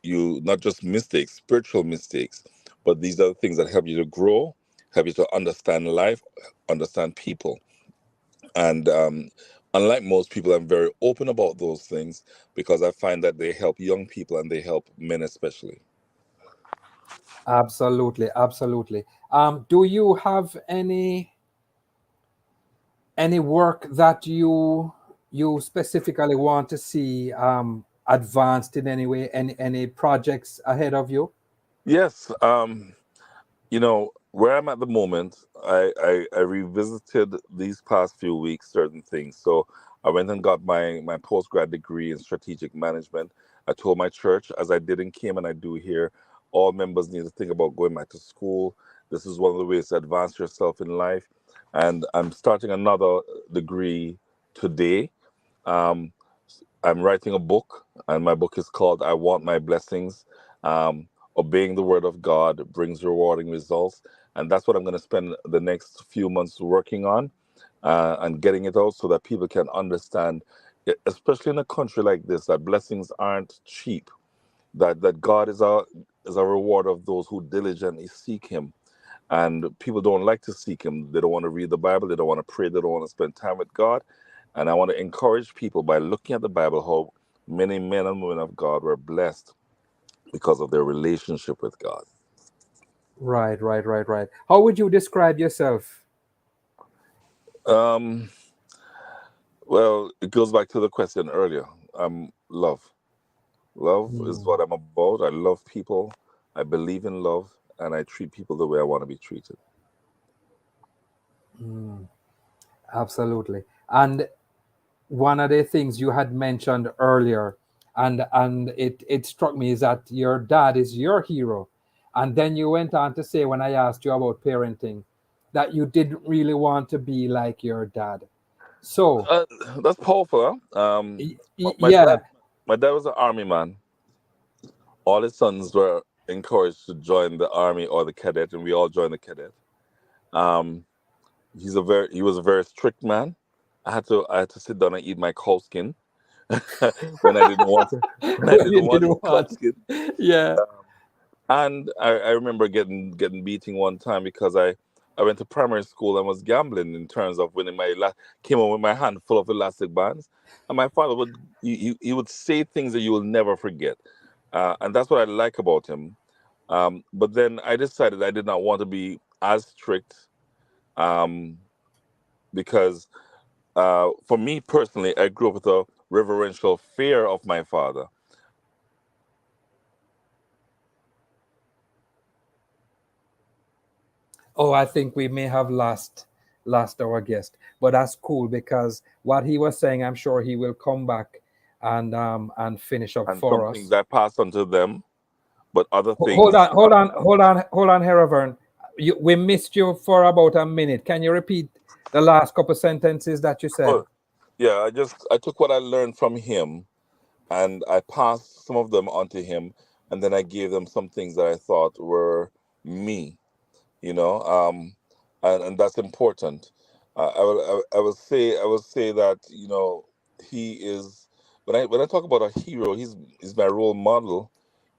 You not just mistakes, spiritual mistakes, but these are the things that help you to grow, help you to understand life, understand people. And unlike most people, I'm very open about those things because I find that they help young people and they help men especially. Absolutely, absolutely. Do you have any work that you specifically want to see advanced in any way? Any projects ahead of you? Yes, where I'm at the moment, I revisited these past few weeks certain things. So I went and got my postgrad degree in strategic management. I told my church, as I did in Cayman, I do here, all members need to think about going back to school. This is one of the ways to advance yourself in life. And I'm starting another degree today. Um, I'm writing a book, and my book is called I Want My Blessings. Obeying the Word of God brings rewarding results. And that's what I'm going to spend the next few months working on and getting it out so that people can understand, especially in a country like this, that blessings aren't cheap, that God is a reward of those who diligently seek Him. And people don't like to seek Him. They don't want to read the Bible. They don't want to pray. They don't want to spend time with God. And I want to encourage people by looking at the Bible how many men and women of God were blessed because of their relationship with God. Right, right, right, right. How would you describe yourself? Um, well, it goes back to the question earlier. Love. Love is what I'm about. I love people. I believe in love, and I treat people the way I want to be treated. Absolutely. And one of the things you had mentioned earlier, and it struck me, is that your dad is your hero. And then you went on to say, when I asked you about parenting, that you didn't really want to be like your dad. So That's powerful. Huh? My yeah. dad was an army man. All his sons were encouraged to join the army or the cadet, and we all joined the cadet. Um, he was a very strict man. I had to sit down and eat my cow skin when I didn't want to when I When didn't you want to didn't eat cow want. skin. Yeah. And I remember getting beating one time because I went to primary school and was gambling in terms of winning came home with my hand full of elastic bands. And my father he would say things that you will never forget. And that's what I like about him. But then I decided I did not want to be as strict, um, because for me personally, I grew up with a reverential fear of my father. Oh, I think we may have lost our guest, but that's cool because what he was saying, I'm sure he will come back and finish up And some for things us. I passed on to them, but other Hold things. on, hold on, Herravern. We missed you for about a minute. Can you repeat the last couple sentences that you said? Oh, yeah, I took what I learned from him and I passed some of them on to him, and then I gave them some things that I thought were me, you know, and that's important. I will say that, you know, he is, when I talk about a hero, he's my role model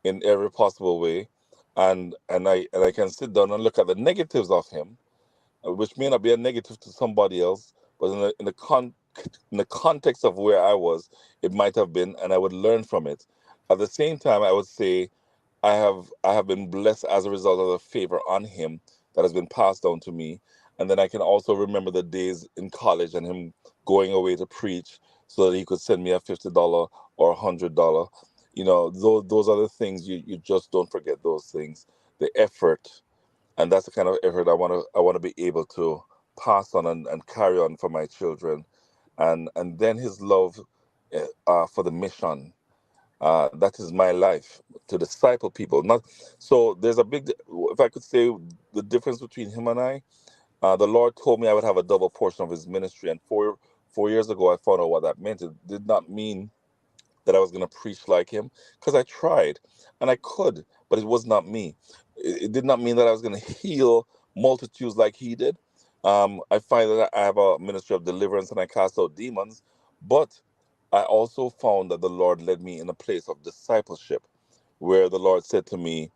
in every possible way, and I can sit down and look at the negatives of him, which may not be a negative to somebody else, but in the context of where I was, it might have been, and I would learn from it. At the same time, I would say I have been blessed as a result of the favor on him that has been passed down to me. And then I can also remember the days in college and him going away to preach so that he could send me a $50 or $100. You know, those are the things you just don't forget those things. The effort, and that's the kind of effort I want to be able to pass on and carry on for my children, and then his love for the mission. That is my life, to disciple people. Not so. There's a big. If I could say the difference between him and I, the Lord told me I would have a double portion of His ministry, and 4 years ago I found out what that meant. It did not mean that I was going to preach like him, because I tried and I could, but it was not me. It did not mean that I was going to heal multitudes like he did. I find that I have a ministry of deliverance and I cast out demons, but I also found that the Lord led me in a place of discipleship, where the Lord said to me,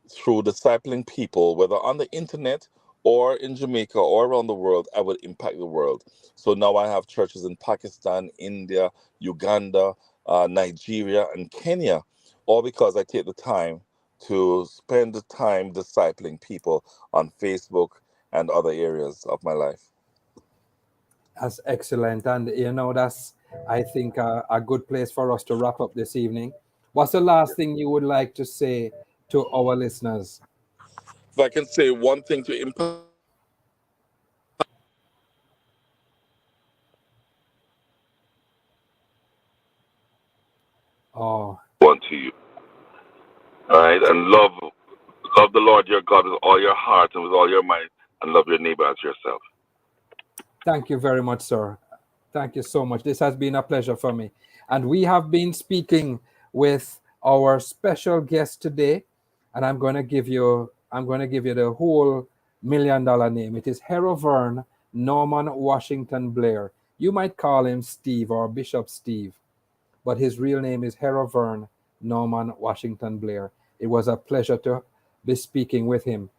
through discipling people, whether on the internet or in Jamaica or around the world, I would impact the world. So now I have churches in Pakistan, India, Uganda, Nigeria, and Kenya, all because I take the time to spend the time discipling people on Facebook and other areas of my life. That's excellent. And, that's, I think, a good place for us to wrap up this evening. What's the last thing you would like to say to our listeners? If I can say one thing to impact, Oh, one to you. All right, and love the Lord your God with all your heart and with all your might, and love your neighbor as yourself. thank you very much, sir. Thank you so much. This has been a pleasure for me. And we have been speaking with our special guest today, and I'm going to give you the whole $1 million name. It is Herro Vern Norman Washington Blair. You might call him Steve or Bishop Steve, but his real name is Herro Vern Norman Washington Blair. It was a pleasure to be speaking with him.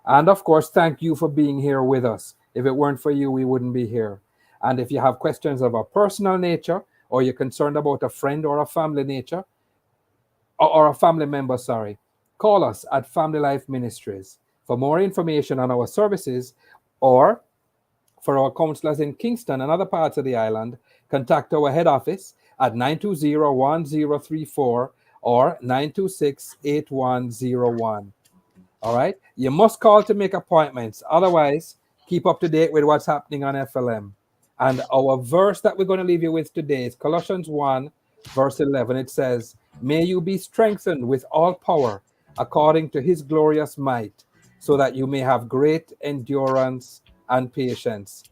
And of course, thank you for being here with us. If it weren't for you, we wouldn't be here. And if you have questions of a personal nature, or you're concerned about a friend or a family nature, or a family member, sorry, call us at Family Life Ministries. For more information on our services, or for our counselors in Kingston and other parts of the island, contact our head office at 920-1034 or 926-8101. All right? You must call to make appointments. Otherwise, Keep up to date with what's happening on FLM. And our verse that we're going to leave you with today is Colossians 1, verse 11. It says, "May you be strengthened with all power according to his glorious might, so that you may have great endurance and patience."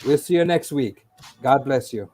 We'll see you next week. God bless you.